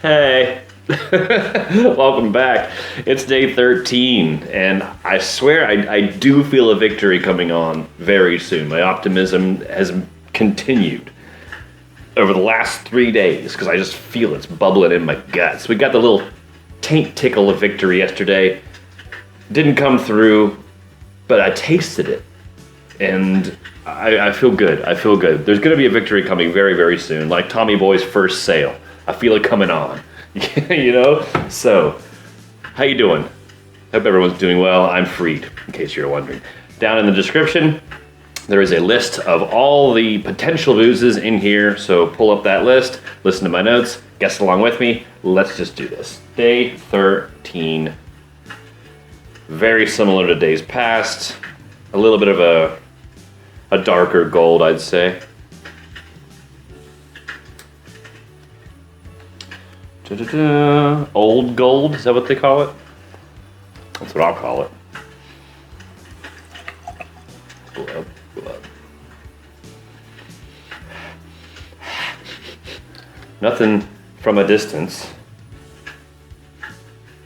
Hey, welcome back. It's day 13, and I swear I do feel a victory coming on very soon. My optimism has continued over the last 3 days because I just feel it's bubbling in my guts. We got the little taint tickle of victory yesterday. Didn't come through, but I tasted it, and I feel good. I feel good. There's going to be a victory coming very, very soon, like Tommy Boy's first sale. I feel it coming on, you know? So, how you doing? Hope everyone's doing well. I'm Freed, in case you're wondering. Down in the description, there is a list of all the potential boozes in here, so pull up that list, listen to my notes, guess along with me. Let's just do this. Day 13. Very similar to days past. A little bit of a darker gold, I'd say. Da-da-da. Old gold, is that what they call it? That's what I'll call it. Pull up, pull up. Nothing from a distance.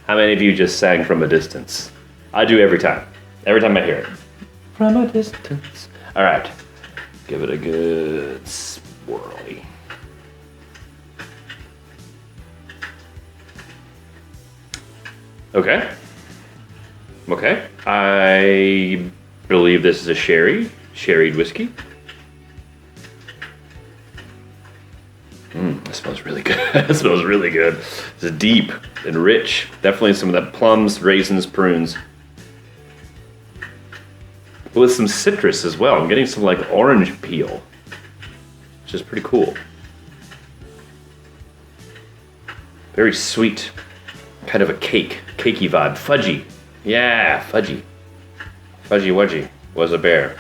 How many of you just sang from a distance? I do every time. Every time I hear it. From a distance. All right. Give it a good swirly. Okay. Okay. I believe this is a sherried whiskey. It smells really good. It smells really good. It's deep and rich. Definitely some of that plums, raisins, prunes. With some citrus as well. I'm getting some like orange peel, which is pretty cool. Very sweet. Kind of a cakey vibe. Fudgy. Yeah, fudgy. Fudgy wudgy was a bear.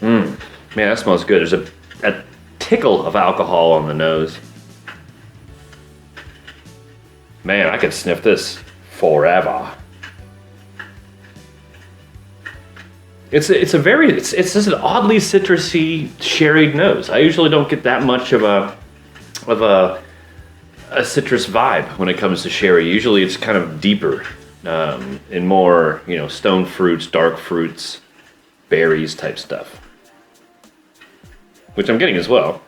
Man, that smells good. There's a tickle of alcohol on the nose. Man, I could sniff this forever. It's just an oddly citrusy, sherried nose. I usually don't get that much of a citrus vibe when it comes to sherry. Usually it's kind of deeper, in more, stone fruits, dark fruits, berries type stuff. Which I'm getting as well.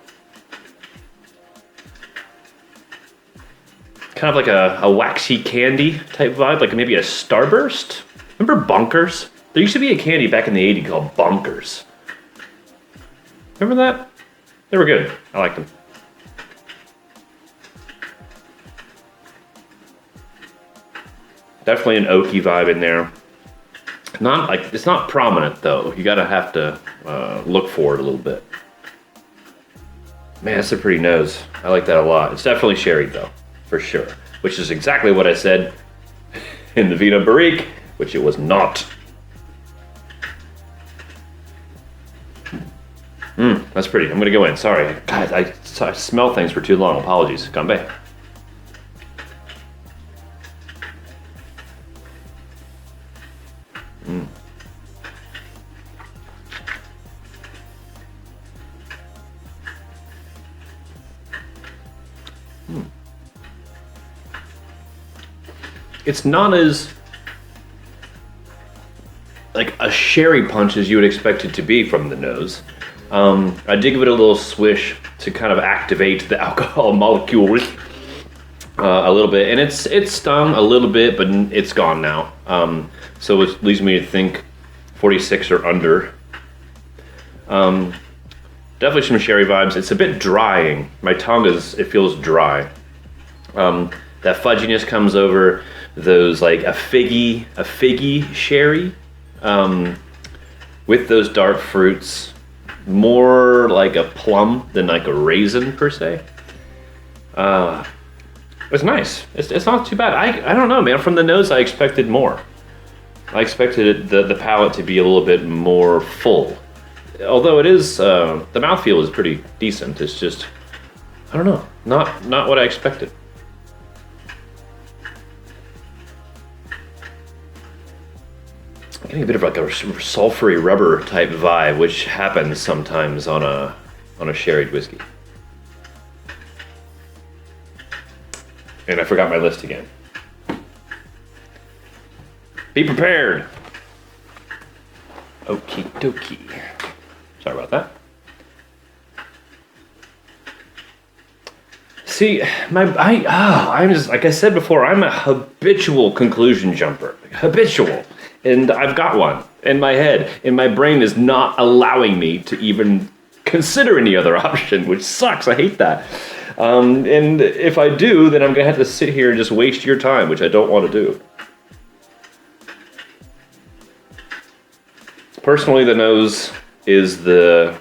Kind of like a waxy candy type vibe, like maybe a Starburst. Remember Bonkers? There used to be a candy back in the 80s called Bonkers. Remember that? They were good. I liked them. Definitely an oaky vibe in there. It's not prominent though. You have to look for it a little bit. Man, that's a pretty nose. I like that a lot. It's definitely sherried though, for sure. Which is exactly what I said in the Vino Barrique, which it was not. That's pretty. I'm gonna go in. Sorry, God, I smell things for too long. Apologies. Come back. It's not as like a sherry punch as you would expect it to be from the nose. I did give it a little swish to kind of activate the alcohol molecules a little bit, and it's stung a little bit, but it's gone now. So it leads me to think 46 or under. Definitely some sherry vibes. It's a bit drying. My tongue it feels dry. That fudginess comes over those like a figgy sherry with those dark fruits. More like a plum than like a raisin per se. It's nice. It's not too bad. I don't know, man. From the nose, I expected more. I expected the palate to be a little bit more full. Although it is, the mouthfeel is pretty decent. It's just, I don't know, not what I expected. Getting a bit of like a sulfury rubber type vibe, which happens sometimes on a sherried whiskey. And I forgot my list again. Be prepared. Okie dokie. Sorry about that. See, I'm just, like I said before, I'm a habitual conclusion jumper. Habitual. And I've got one in my head, and my brain is not allowing me to even consider any other option, which sucks. I hate that. And if I do, then I'm going to have to sit here and just waste your time, which I don't want to do. Personally, the nose is the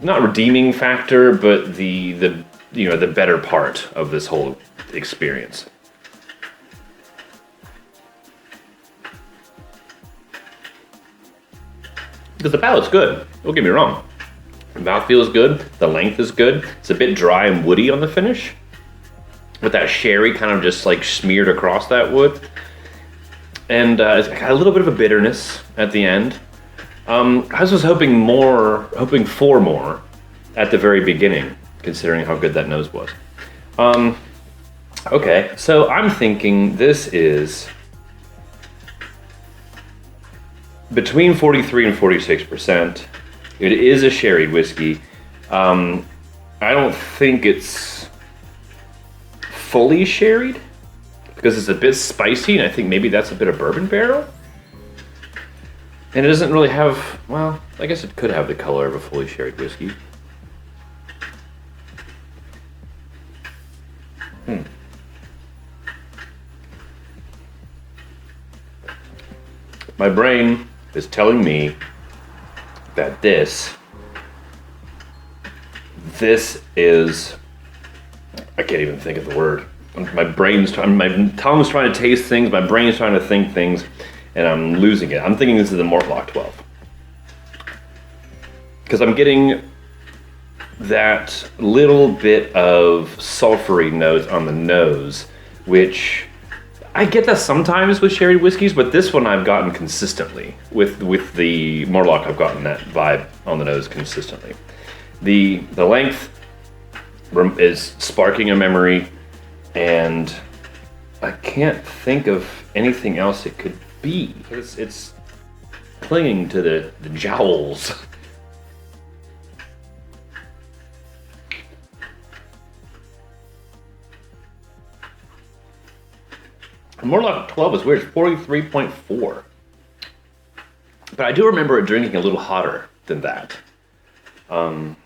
not redeeming factor, but the better part of this whole experience. Because the palate's good, don't get me wrong. The mouth feels good, the length is good. It's a bit dry and woody on the finish, with that sherry kind of just like smeared across that wood. And it's got a little bit of a bitterness at the end. I was hoping for more at the very beginning, considering how good that nose was. Okay, so I'm thinking this is between 43 and 46%. It is a sherried whiskey. I don't think it's fully sherried because it's a bit spicy, and I think maybe that's a bit of bourbon barrel. And it doesn't really have, well, I guess it could have the color of a fully sherried whiskey. My brain is telling me that this is, I can't even think of the word. My tongue's trying to taste things, my brain's trying to think things, and I'm losing it. I'm thinking this is the Mortlach 12. Because I'm getting that little bit of sulfury note on the nose, which I get that sometimes with sherry whiskeys, but this one I've gotten consistently. With the Mortlach, I've gotten that vibe on the nose consistently. The length is sparking a memory, and I can't think of anything else it could be. It's clinging to the jowls. Mortlach 12 is weird, it's 43.4. But I do remember it drinking a little hotter than that. I'm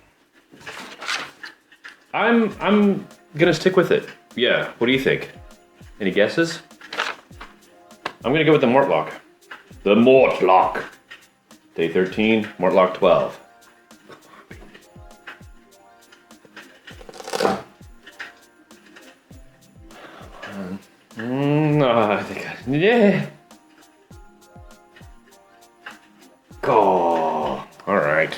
gonna stick with it. Yeah, what do you think? Any guesses? I'm gonna go with the Mortlach. The Mortlach. Day 13, Mortlach 12. I think yeah. Oh, all right.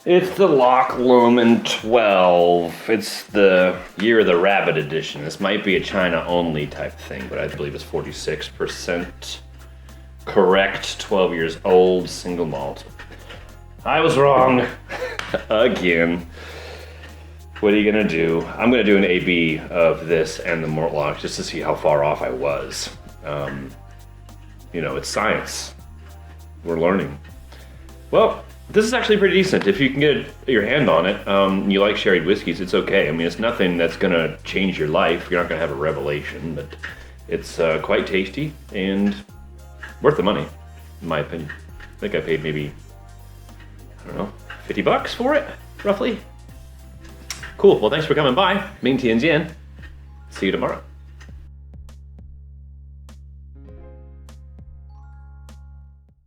It's the Loch Lomond 12. It's the Year of the Rabbit edition. This might be a China only type thing, but I believe it's 46% correct. 12 years old, single malt. I was wrong again. What are you gonna do? I'm gonna do an AB of this and the Mortlach just to see how far off I was. It's science. We're learning. Well, this is actually pretty decent. If you can get your hand on it, you like sherried whiskeys, it's okay. I mean, it's nothing that's gonna change your life. You're not gonna have a revelation, but it's quite tasty and worth the money, in my opinion. I think I paid maybe, I don't know, $50 for it, roughly. Cool, well thanks for coming by. Ming Tian Jian. See you tomorrow.